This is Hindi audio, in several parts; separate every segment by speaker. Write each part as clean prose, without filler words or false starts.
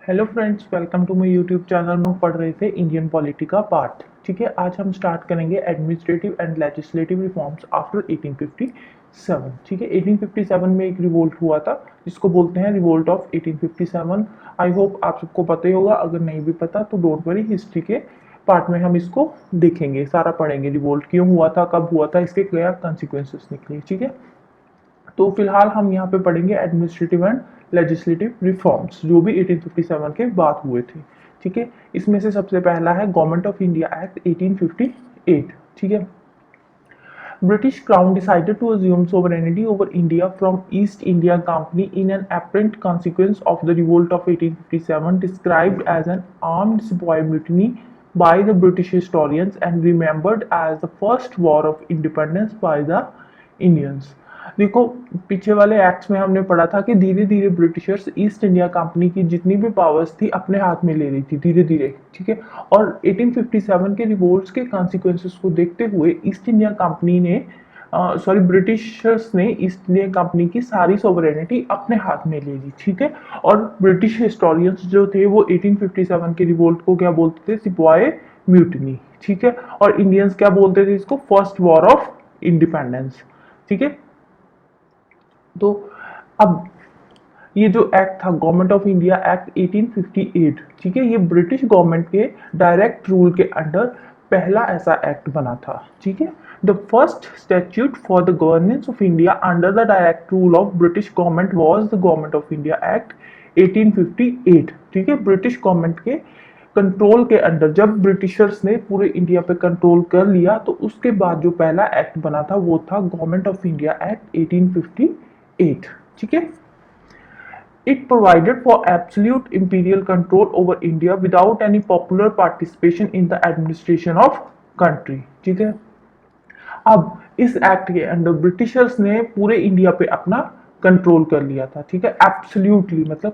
Speaker 1: Hello friends, welcome to my YouTube channel में पढ़ रहे थे इंडियन पॉलिटी का पार्ट। ठीक है, आज हम स्टार्ट करेंगे administrative and legislative reforms after 1857। ठीक है, 1857 में एक रिवोल्ट हुआ था जिसको बोलते हैं रिवोल्ट ऑफ 1857। आई होप आप सबको पता ही होगा, अगर नहीं भी पता तो डोंट वरी, हिस्ट्री के पार्ट में हम इसको देखेंगे, सारा पढ़ेंगे रिवोल्ट क्यों हुआ था, कब हुआ था, इसके क्या कंसिक्वेंसेस निकले। ठीक है, तो फिलहाल हम यहाँ पे पढ़ेंगे एडमिनिस्ट्रेटिव एंड लेजिस्लेटिव रिफॉर्म्स जो भी 1857 के बाद हुए थे। ठीक है, इसमें से सबसे पहला है गवर्नमेंट ऑफ इंडिया एक्ट 1858। ठीक है, British Crown decided to assume sovereignty over India from East India Company in an apparent consequence of the revolt of 1857, described as an armed sepoy mutiny by the British historians and remembered as the first war of independence by the Indians। देखो, पीछे वाले एक्ट्स में हमने पढ़ा था कि धीरे धीरे ब्रिटिशर्स ईस्ट इंडिया कंपनी की जितनी भी पावर्स थी अपने हाथ में ले रही थी धीरे धीरे। ठीक है, और 1857 के रिवोल्ट्स के कॉन्सिक्वेंसेस को देखते हुए ईस्ट इंडिया कंपनी ने ब्रिटिशर्स ने ईस्ट इंडिया कंपनी की सारी सोवरेनिटी अपने हाथ में ले ली। ठीक है, और ब्रिटिश हिस्टोरियंस जो थे वो 1857 के रिवोल्ट को क्या बोलते थे, सिपाही म्यूटिनी। ठीक है, और इंडियंस क्या बोलते थे इसको, फर्स्ट वॉर ऑफ इंडिपेंडेंस। ठीक है, तो अब ये जो एक्ट था गवर्नमेंट ऑफ इंडिया एक्ट 1858, ठीक है, ये ब्रिटिश गवर्नमेंट के डायरेक्ट रूल के अंडर पहला ऐसा एक्ट बना था। ठीक है, the first statute for the governance of India under the direct rule of British government was the government of India act 1858। ठीक है, ब्रिटिश गवर्नमेंट के कंट्रोल के अंडर जब ब्रिटिशर्स ने पूरे इंडिया पे कंट्रोल कर लिया तो उसके बाद जो पहला एक्ट बना था वो था गवर्नमेंट ऑफ इंडिया एक्ट 1858। ठीक है, it provided for absolute imperial control over India without any popular participation in the administration of country। ठीक है, अब इस एक्ट के अंडर ब्रिटिशर्स ने पूरे इंडिया पे अपना कंट्रोल कर लिया था। ठीक है, एब्सोल्युटली मतलब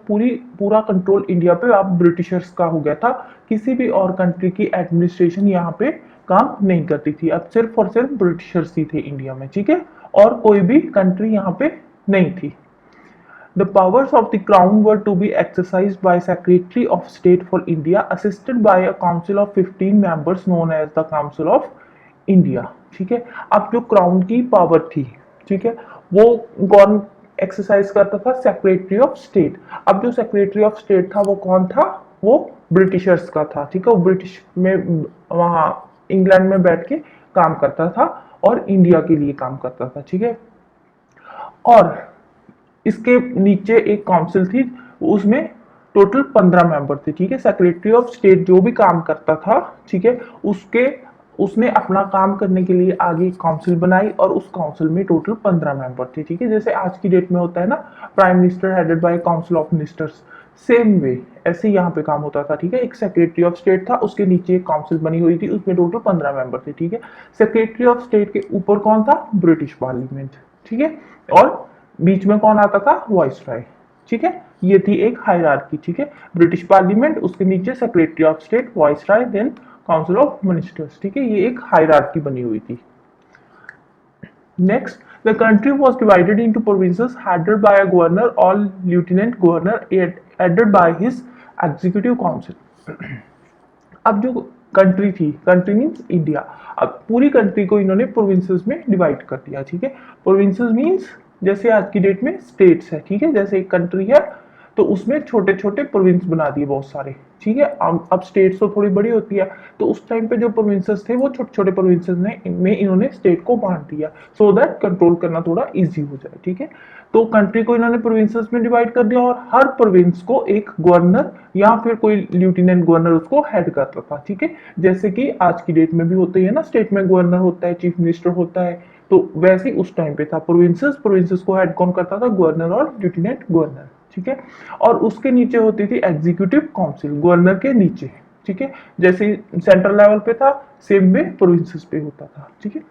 Speaker 1: पूरा कंट्रोल इंडिया पे अब ब्रिटिशर्स का हो गया था। किसी भी और कंट्री की एडमिनिस्ट्रेशन यहाँ पे काम नहीं करती थी, अब सिर्फ और सिर्फ ब्रिटिशर्स ही थे इंडिया में। ठीक है, और कोई भी कंट्री यहाँ पे नहीं थी। The powers of the Crown were to be exercised by Secretary of State for India, assisted by a council of 15 members known as the Council of India। ठीक है, अब जो क्राउन की पावर थी, ठीक है, वो कौन एक्सरसाइज करता था, सेक्रेटरी ऑफ स्टेट। अब जो सेक्रेटरी ऑफ स्टेट था वो कौन था, वो ब्रिटिशर्स का था। ठीक है, वो ब्रिटिश में वहां इंग्लैंड में बैठ के काम करता था और इंडिया के लिए काम करता था। ठीक है, और इसके नीचे एक काउंसिल थी, उसमें टोटल 15 मेंबर थे। ठीक है, सेक्रेटरी ऑफ स्टेट जो भी काम करता था, ठीक है, उसके उसने अपना काम करने के लिए आगे काउंसिल बनाई और उस काउंसिल में टोटल 15 मेंबर थे। ठीक है, जैसे आज की डेट में होता है ना, prime minister headed by council of ministers, same way ऐसे यहाँ पे काम होता था। ठीक है, एक सेक्रेटरी ऑफ स्टेट था, उसके नीचे एक काउंसिल बनी हुई थी, उसमें टोटल 15 मेंबर थे। ठीक है, सेक्रेटरी ऑफ स्टेट के ऊपर कौन था, ब्रिटिश पार्लियामेंट। ठीक है, और बीच में कौन आता था, वॉइसरॉय। ठीक है, ये थी एक हायरार्की। ठीक है, ब्रिटिश पार्लियामेंट, उसके नीचे secretary of state, viceroy, then council of ministers. ठीक है, ये एक हायरार्की बनी हुई थी। Next, the country was divided into provinces headed by a governor और lieutenant governor headed by his executive council. अब जो कंट्री थी, कंट्री मीन्स इंडिया, अब पूरी कंट्री को इन्होंने प्रोविंसेस में डिवाइड कर दिया। ठीक है, प्रोविंसेस मीन्स जैसे आज की डेट में स्टेट्स है। ठीक है, जैसे एक कंट्री है तो उसमें छोटे छोटे प्रोविंस बना दिए बहुत सारे। ठीक है, अब स्टेट्स तो थोड़ी बड़ी होती है, तो उस टाइम पे जो प्रोविंसेस थे वो छोटे छोटे प्रोविंसेस ने इनमें इन्होंने स्टेट को बांट दिया, सो दैट कंट्रोल करना थोड़ा इजी हो जाए। ठीक है, तो कंट्री को इन्होंने प्रोविंसेस में डिवाइड कर दिया और हर प्रोविंस को एक गवर्नर या फिर कोई लेफ्टिनेंट गवर्नर उसको हेड करता था। ठीक है, जैसे कि आज की डेट में भी होती है ना, स्टेट में गवर्नर होता है, चीफ मिनिस्टर होता है, तो वैसे ही उस टाइम पे था। प्रोविंसेस प्रोविंसेस को हेड कौन करता था, गवर्नर और लेफ्टिनेंट गवर्नर। ठीक है, और उसके नीचे होती थी एग्जीक्यूटिव काउंसिल, गवर्नर के नीचे। ठीक है, जैसे सेंट्रल लेवल पे था, सेम वे प्रोविंसेस पे होता था। ठीक है,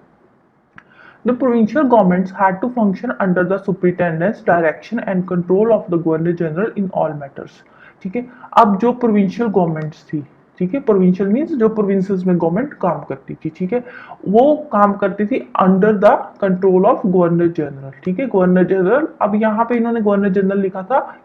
Speaker 1: the provincial governments had to function under the superintendence, direction and control of the governor general in all matters। ठीक है, अब जो प्रोविंशियल गवर्नमेंट्स थी, ठीक है। प्रोविंशियल मीन्स जो प्रोविंसेस में गवर्नमेंट काम करती थी, ठीक है, वो काम करती थी under the control of governor general, ठीक है। गवर्नर जनरल, अब यहाँ पे इन्होंने गवर्नर जनरल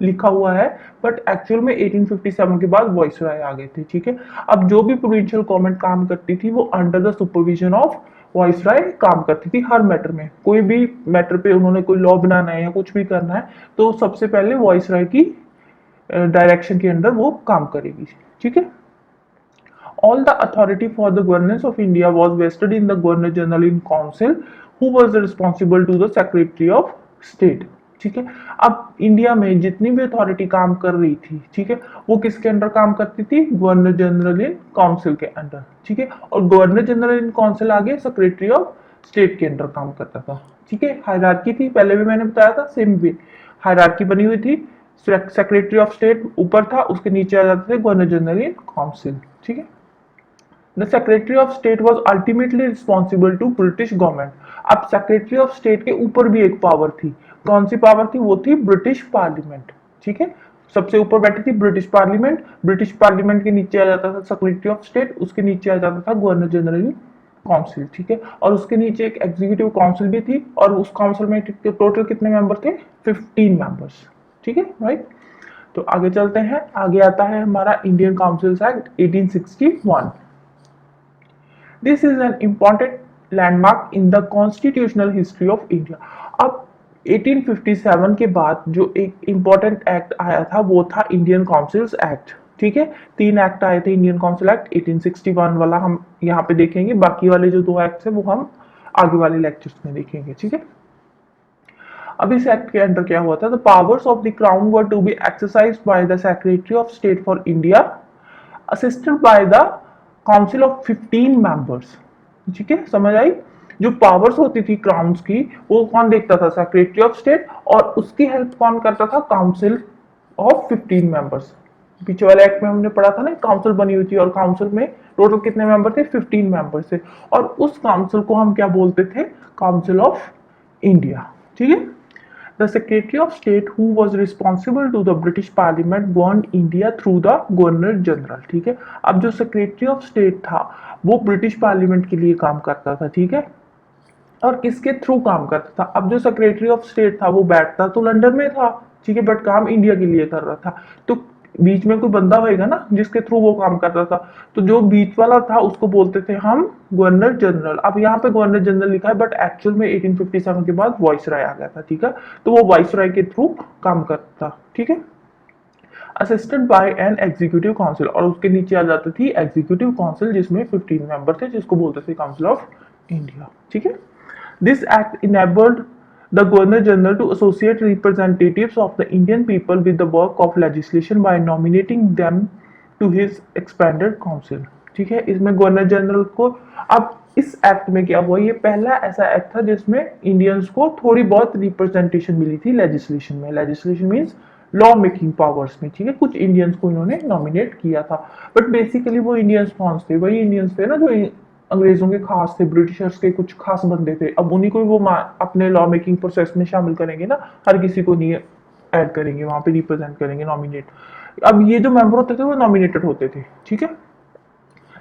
Speaker 1: लिखा हुआ है, बट एक्चुअल में 1857 के बाद वॉइसरॉय आ गए थे, ठीक है। अब जो भी प्रोविंशियल गवर्नमेंट काम करती थी वो under the supervision of viceroy काम करती थी। हर मैटर में, कोई भी मैटर पे उन्होंने कोई लॉ बनाना है या कुछ भी करना है तो सबसे पहले वॉइसरॉय की डायरेक्शन के अंडर वो काम करेगी, ठीक है। All the authority for the governance of India was vested in the Governor General in Council, who was responsible to the Secretary of State. ठीक है। अब इंडिया में जितनी भी अथॉरिटी काम कर रही थी, ठीक है, वो किसके अंडर काम करती थी? गवर्नर जनरल इन काउंसिल के अंडर, ठीक है। और गवर्नर जनरल इन काउंसिल आगे सेक्रेटरी ऑफ स्टेट के अंडर काम करता था, ठीक है। हायरार्की थी, पहले भी मैंने बताया था, सेम वे हायरार्की बनी हुई थी। सेक्रेटरी ऑफ स्टेट ऊपर था, उसके नीचे आ जाते थे गवर्नर जनरल इन काउंसिल, ठीक है। The Secretary of State was ultimately responsible to British government. अब सेक्रेटरी ऑफ स्टेट के ऊपर भी एक पावर थी, कौन सी पावर थी? वो थी ब्रिटिश पार्लियामेंट, ठीक है। सबसे ऊपर बैठी थी ब्रिटिश पार्लियामेंट, ब्रिटिश पार्लियामेंट के नीचे आ जाता था सेक्रेटरी ऑफ स्टेट, उसके नीचे आ जाता था गवर्नर जनरल काउंसिल, ठीक है। और उसके नीचे एक एग्जीक्यूटिव काउंसिल भी थी, और उस काउंसिल में टोटल कितने मेंबर थे? 15 मेंबर्स, ठीक है, राइट। तो आगे चलते हैं, आगे आता है हमारा Indian councils act 1861। This is an important landmark in the constitutional history of India. अब 1857 के बाद जो एक इम्पॉर्टेंट एक्ट आया था वो था इंडियन काउंसिल्स एक्ट, ठीक है। 3 एक्ट आए थे इंडियन काउंसिल एक्ट, 1861 वाला हम यहाँ पे देखेंगे, बाकी वाले जो 2 एक्ट है वो हम आगे वाले लेक्चर्स में देखेंगे, ठीक है। अब इस एक्ट के अंडर क्या हुआ था? The powers of the crown were to be exercised by the secretary of state for India, assisted by the council of 15 members, ठीक है, समझ आई। जो पावर्स होती थी क्राउन्स की, वो कौन देखता था? सेक्रेटरी ऑफ स्टेट, और उसकी हेल्प कौन करता था? Council of 15 members. पीछे वाले एक्ट में हमने पढ़ा था ना, काउंसिल बनी हुई थी और काउंसिल में टोटल कितने मेंबर थे? 15 मेंबर थे, और उस काउंसिल को हम क्या बोलते थे? काउंसिल ऑफ इंडिया, ठीक है। The Secretary of State, who was responsible to the British Parliament, governed India through the Governor General, ठीक है। अब जो सेक्रेटरी ऑफ स्टेट था वो ब्रिटिश पार्लियामेंट के लिए काम करता था, ठीक है, और किसके थ्रू काम करता था? अब जो सेक्रेटरी ऑफ स्टेट था वो बैठता तो लंदन में था, ठीक है, बट काम इंडिया के लिए कर रहा था, तो बीच में कोई बंदा होएगा ना जिसके थ्रू वो काम करता था, तो जो बीच वाला था उसको बोलते थे हम गवर्नर जनरल। अब यहाँ पे गवर्नर जनरल लिखा है, बट एक्चुअल में 1857 के बाद वॉइसरॉय आ गया था, ठीक है, तो वो वॉइसरॉय के थ्रू काम करता था, ठीक है। Assisted by an executive council, और उसके नीचे आ जाती थी एग्जीक्यूटिव काउंसिल जिसमें 15 मेंबर थे, जिसको बोलते थे काउंसिल ऑफ इंडिया, ठीक है। This act enabled the Governor General to associate representatives of the Indian people with the work of legislation by nominating them to his expanded council, ठीक है। इसमें गवर्नर जनरल को, अब इस एक्ट में क्या हुआ? ये पहला ऐसा एक्ट था जिसमें इंडियंस को थोड़ी बहुत रिप्रेजेंटेशन मिली थी लेजिस्लेशन में। Legislation means law making powers में, ठीक है। कुछ इंडियंस को इन्होंने नॉमिनेट किया था, बट बेसिकली वो इंडियंस कौन थे? वही इंडियंस थे ना जो अंग्रेजों के खास थे, ब्रिटिशर्स के कुछ खास बंदे थे। अब उन्हीं को वो अपने लॉ मेकिंग प्रोसेस में शामिल करेंगे ना, हर किसी को नहीं ऐड करेंगे, वहां पे रिप्रेजेंट करेंगे, नॉमिनेट। अब ये जो मेंबर होते थे वो नॉमिनेटेड होते थे, ठीक है।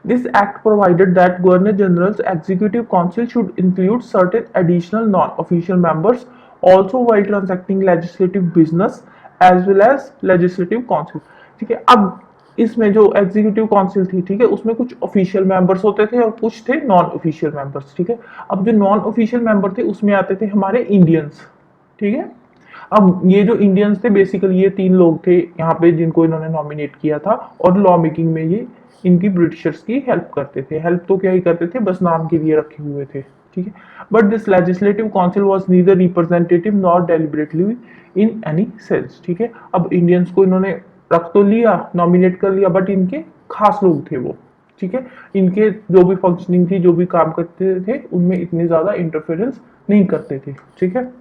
Speaker 1: This act provided that Governor General's Executive Council should include certain additional non-official members also while transacting legislative business as well as legislative council, ठीक है। अब इसमें जो एग्जीक्यूटिव काउंसिल थी, ठीक है, उसमें कुछ ऑफिशियल मेंबर्स होते थे और कुछ थे नॉन ऑफिशियल मेंबर्स, ठीक है। अब जो नॉन ऑफिशियल मेंबर थे उसमें आते थे हमारे इंडियंस, ठीक है। अब ये जो इंडियंस थे बेसिकली ये 3 लोग थे यहाँ पे जिनको इन्होंने नॉमिनेट किया था, और लॉ मेकिंग में ये इनकी ब्रिटिशर्स की हेल्प करते थे। हेल्प तो क्या ही करते थे, बस नाम के लिए रखे हुए थे, ठीक है। But this legislative council was neither representative not deliberately in any sense, ठीक है। अब इंडियंस को इन्होंने रख तो लिया, नॉमिनेट कर लिया, बट इनके खास लोग थे वो, ठीक है। इनके जो भी फंक्शनिंग थी, जो भी काम करते थे, उनमें इतनी ज्यादा इंटरफेरेंस नहीं करते थे, ठीक है।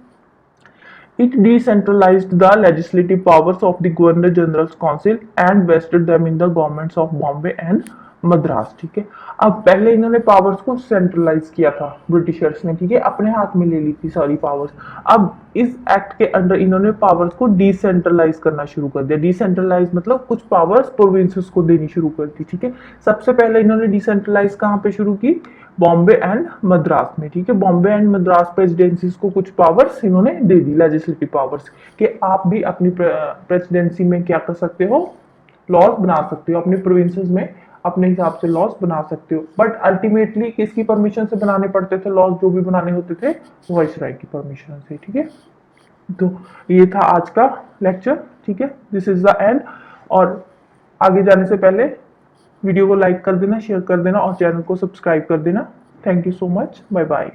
Speaker 1: It decentralized the legislative powers of the Governor General's Council and vested them in the governments of Bombay and Madras, ठीक है। अब पहले इन्होंने पावर्स को सेंट्रलाइज किया था ब्रिटिशर्स ने, ठीक है, अपने हाथ में ले ली थी सारी पावर्स। अब इस एक्ट के अंडर इन्होंने पावर्स को डिसेंट्रलाइज करना शुरू कर दिया। डिसेंट्रलाइज मतलब कुछ पावर्स प्रोविंसेस को देनी शुरू कर दी, ठीक है। सबसे पहले इन्होंने डिसेंट्रलाइज कहाँ पे शुरू की? बॉम्बे एंड मद्रास में, ठीक है। बॉम्बे एंड मद्रास प्रेसिडेंसीज को कुछ पावर्स इन्होंने दे दी, लेजिस्लेटिव पावर्स, कि आप भी अपनी प्रेसिडेंसी में क्या कर सकते हो? लॉज बना सकते हो, अपने प्रोविंसेस में अपने हिसाब से लॉज बना सकते हो। बट अल्टीमेटली किसकी परमिशन से बनाने पड़ते थे लॉज? जो भी बनाने होते थे वाइसराय की परमिशन से, ठीक है। तो ये था आज का लेक्चर, ठीक है। This is the end. और आगे जाने से पहले वीडियो को लाइक कर देना, शेयर कर देना और चैनल को सब्सक्राइब कर देना। Thank you so much, bye bye.